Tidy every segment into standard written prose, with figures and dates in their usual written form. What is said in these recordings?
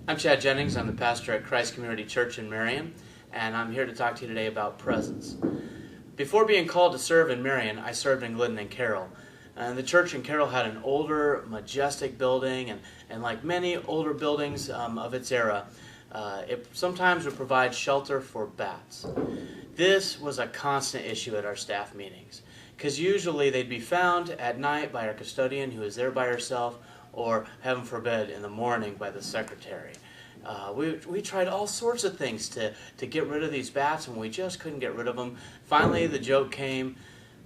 I'm Chad Jennings. I'm the pastor at Christ Community Church in Marion, and I'm here to talk to you today about presence. Before being called to serve in Marion, I served in Glidden and Carroll. And the church in Carroll had an older, majestic building, and like many older buildings of its era, it sometimes would provide shelter for bats. This was a constant issue at our staff meetings, because usually they'd be found at night by our custodian who is there by herself, or heaven forbid in the morning by the secretary. We tried all sorts of things to get rid of these bats, and we just couldn't get rid of them. Finally the joke came,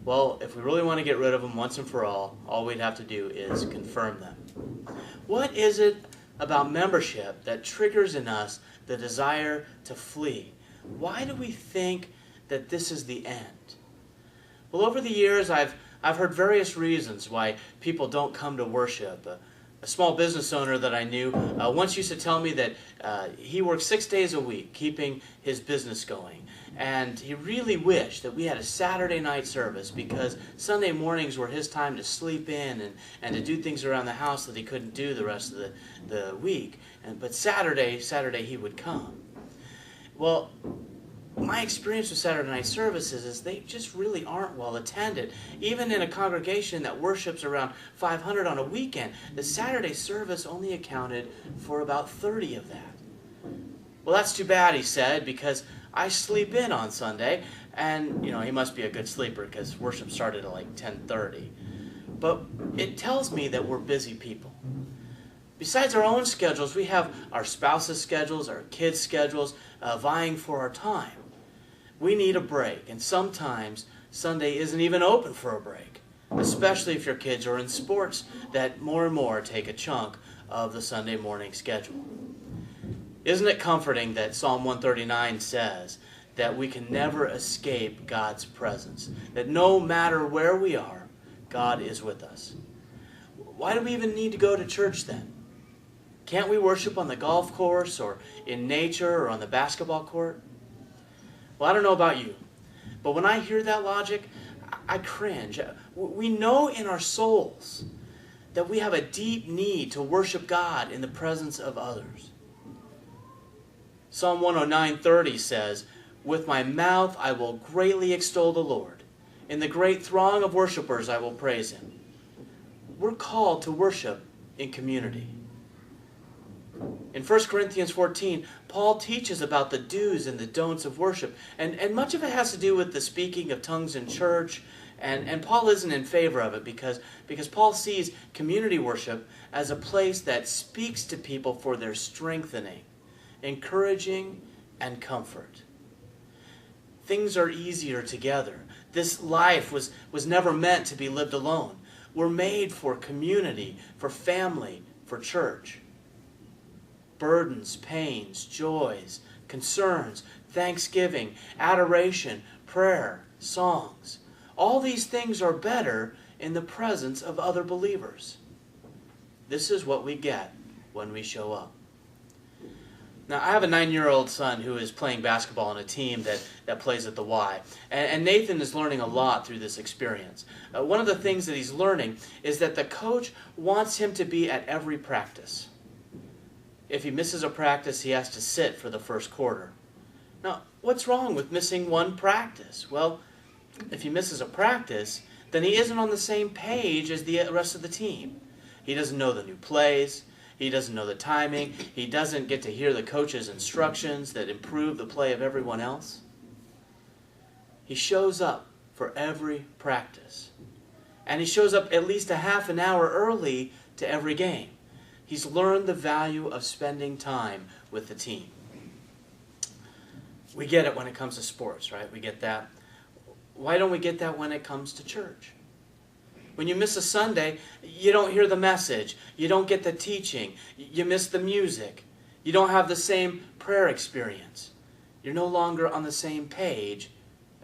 well, if we really want to get rid of them once and for all we'd have to do is confirm them. What is it about membership that triggers in us the desire to flee? Why do we think that this is the end? Well, over the years I've heard various reasons why people don't come to worship. A small business owner that I knew once used to tell me that he worked 6 days a week keeping his business going. And he really wished that we had a Saturday night service, because Sunday mornings were his time to sleep in and to do things around the house that he couldn't do the rest of the week. But Saturday he would come. Well, my experience with Saturday night services is they just really aren't well attended. Even in a congregation that worships around 500 on a weekend, the Saturday service only accounted for about 30 of that. Well, that's too bad, he said, because I sleep in on Sunday, and he must be a good sleeper because worship started at like 10:30. But it tells me that we're busy people. Besides our own schedules, we have our spouses' schedules, our kids' schedules, vying for our time. We need a break, and sometimes Sunday isn't even open for a break, especially if your kids are in sports that more and more take a chunk of the Sunday morning schedule. Isn't it comforting that Psalm 139 says that we can never escape God's presence, that no matter where we are, God is with us? Why do we even need to go to church then? Can't we worship on the golf course or in nature or on the basketball court? Well, I don't know about you, but when I hear that logic, I cringe. We know in our souls that we have a deep need to worship God in the presence of others. Psalm 109:30 says, "With my mouth I will greatly extol the Lord. In the great throng of worshipers I will praise Him." We're called to worship in community. In 1 Corinthians 14, Paul teaches about the do's and the don'ts of worship. And much of it has to do with the speaking of tongues in church. And Paul isn't in favor of it because Paul sees community worship as a place that speaks to people for their strengthening, encouraging, and comfort. Things are easier together. This life was never meant to be lived alone. We're made for community, for family, for church. Burdens, pains, joys, concerns, thanksgiving, adoration, prayer, songs. All these things are better in the presence of other believers. This is what we get when we show up. Now, I have a 9-year-old son who is playing basketball on a team that plays at the Y. And Nathan is learning a lot through this experience. One of the things that he's learning is that the coach wants him to be at every practice. If he misses a practice, he has to sit for the first quarter. Now, what's wrong with missing one practice? Well, if he misses a practice, then he isn't on the same page as the rest of the team. He doesn't know the new plays. He doesn't know the timing. He doesn't get to hear the coach's instructions that improve the play of everyone else. He shows up for every practice. And he shows up at least a half an hour early to every game. He's learned the value of spending time with the team. We get it when it comes to sports, right? We get that. Why don't we get that when it comes to church? When you miss a Sunday, you don't hear the message. You don't get the teaching. You miss the music. You don't have the same prayer experience. You're no longer on the same page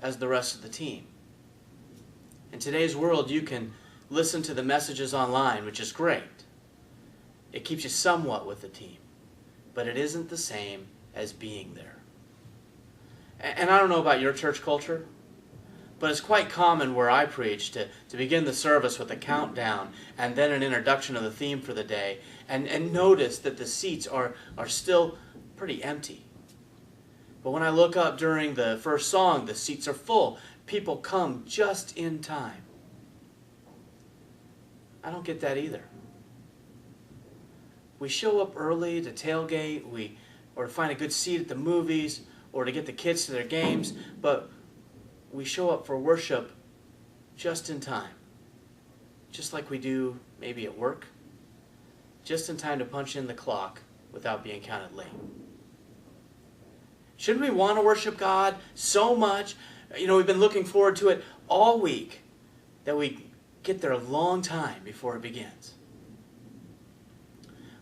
as the rest of the team. In today's world, you can listen to the messages online, which is great. It keeps you somewhat with the team, but it isn't the same as being there. And I don't know about your church culture, But it's quite common where I preach to begin the service with a countdown and then an introduction of the theme for the day, and notice that the seats are still pretty empty. But when I look up during the first song, the seats are full. People come just in time. I don't get that either. We show up early to tailgate, or to find a good seat at the movies, or to get the kids to their games, but we show up for worship just in time. Just like we do maybe at work. Just in time to punch in the clock without being counted late. Shouldn't we want to worship God so much? We've been looking forward to it all week that we get there a long time before it begins.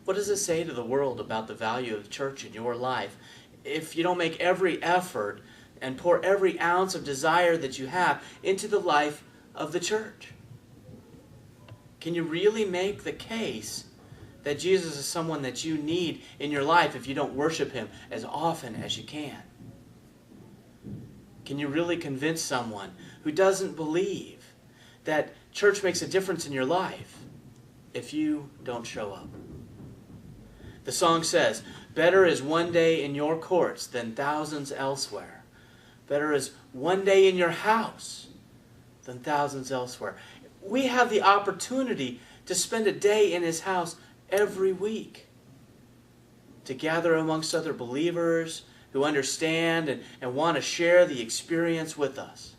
What does it say to the world about the value of the church in your life if you don't make every effort and pour every ounce of desire that you have into the life of the church? Can you really make the case that Jesus is someone that you need in your life if you don't worship Him as often as you can? Can you really convince someone who doesn't believe that church makes a difference in your life if you don't show up? The song says, "Better is one day in your courts than thousands elsewhere. Better is one day in your house than thousands elsewhere." We have the opportunity to spend a day in His house every week, to gather amongst other believers who understand and want to share the experience with us.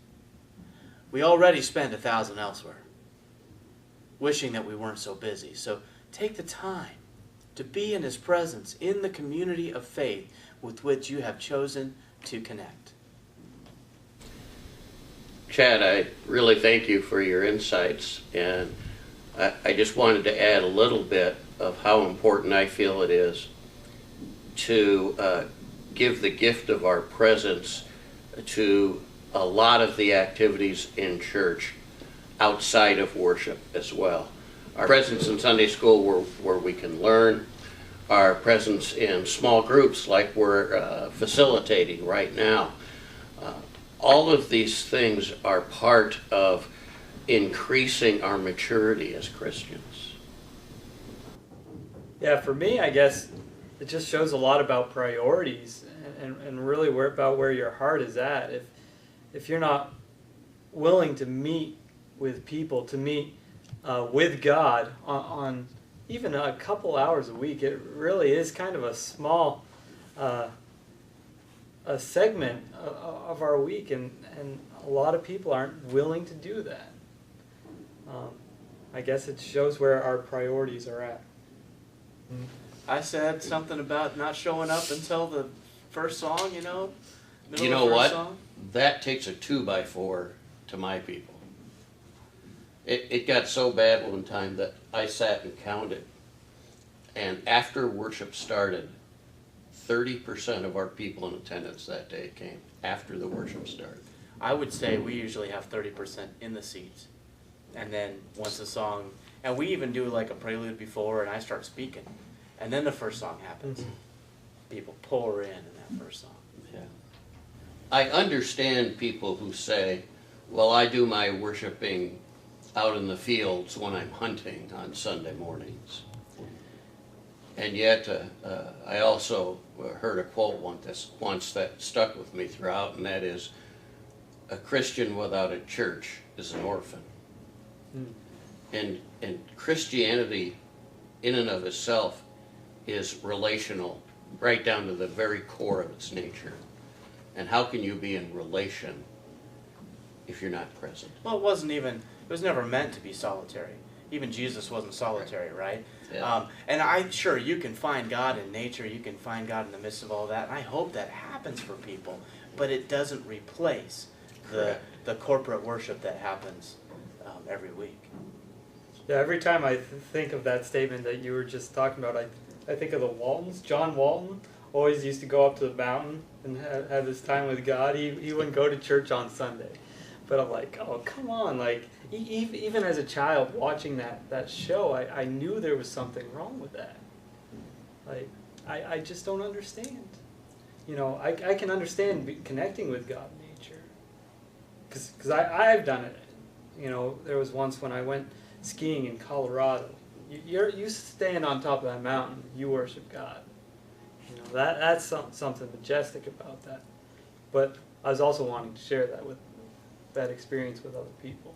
We already spend 1,000 elsewhere, wishing that we weren't so busy. So take the time to be in His presence in the community of faith with which you have chosen to connect. Chad, I really thank you for your insights, and I just wanted to add a little bit of how important I feel it is to give the gift of our presence to a lot of the activities in church outside of worship as well. Our presence in Sunday school where we can learn, our presence in small groups like we're facilitating right now. All of these things are part of increasing our maturity as Christians. Yeah, for me, I guess it just shows a lot about priorities and really about where your heart is at. If you're not willing to meet with people, to meet with God on even a couple hours a week, it really is kind of a small a segment of our week, and a lot of people aren't willing to do that. I guess it shows where our priorities are at. I said something about not showing up until the first song, middle You know of the first what? song. That takes a 2x4 to my people. It got so bad one time that I sat and counted. And after worship started, 30% of our people in attendance that day came after the worship started. I would say we usually have 30% in the seats. And then once the song, and we even do like a prelude before, and I start speaking. And then the first song happens. People pour in that first song. Yeah. I understand people who say, well, I do my worshiping out in the fields when I'm hunting on Sunday mornings. And yet, I also heard a quote once that stuck with me throughout, and that is, a Christian without a church is an orphan. And Christianity, in and of itself, is relational, right down to the very core of its nature. And how can you be in relation if you're not present? Well, it was never meant to be solitary. Even Jesus wasn't solitary, right? Yeah. And sure, you can find God in nature, you can find God in the midst of all that, and I hope that happens for people, but it doesn't replace the corporate worship that happens every week. Yeah, every time I think of that statement that you were just talking about, I think of the Waltons. John Walton always used to go up to the mountain and have his time with God. He wouldn't go to church on Sunday. But I'm like, oh, come on. Like, even as a child watching that show, I knew there was something wrong with that. Like, I just don't understand. I can understand connecting with God in nature. because I've done it. You know, there was once when I went skiing in Colorado. You stand on top of that mountain, you worship God. You know, that's something majestic about that. But I was also wanting to share that experience with other people.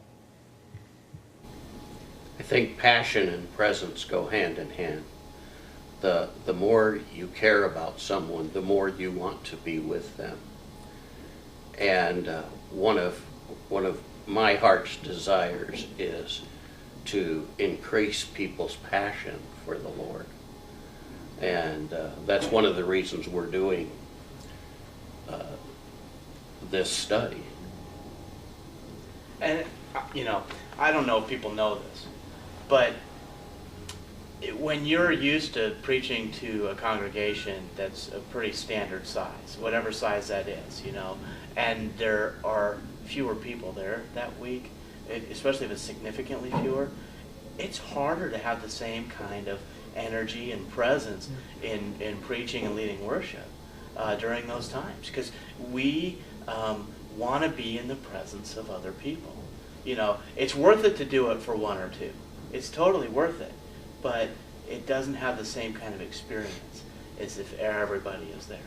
I think passion and presence go hand in hand. The more you care about someone, the more you want to be with them. And one of my heart's desires is to increase people's passion for the Lord. And that's one of the reasons we're doing this study. And, you know, I don't know if people know this, but when you're used to preaching to a congregation that's a pretty standard size, whatever size that is, you know, and there are fewer people there that week, especially if it's significantly fewer, it's harder to have the same kind of energy and presence in preaching and leading worship during those times, because we want to be in the presence of other people. You know, it's worth it to do it for one or two. It's totally worth it, but it doesn't have the same kind of experience as if everybody is there.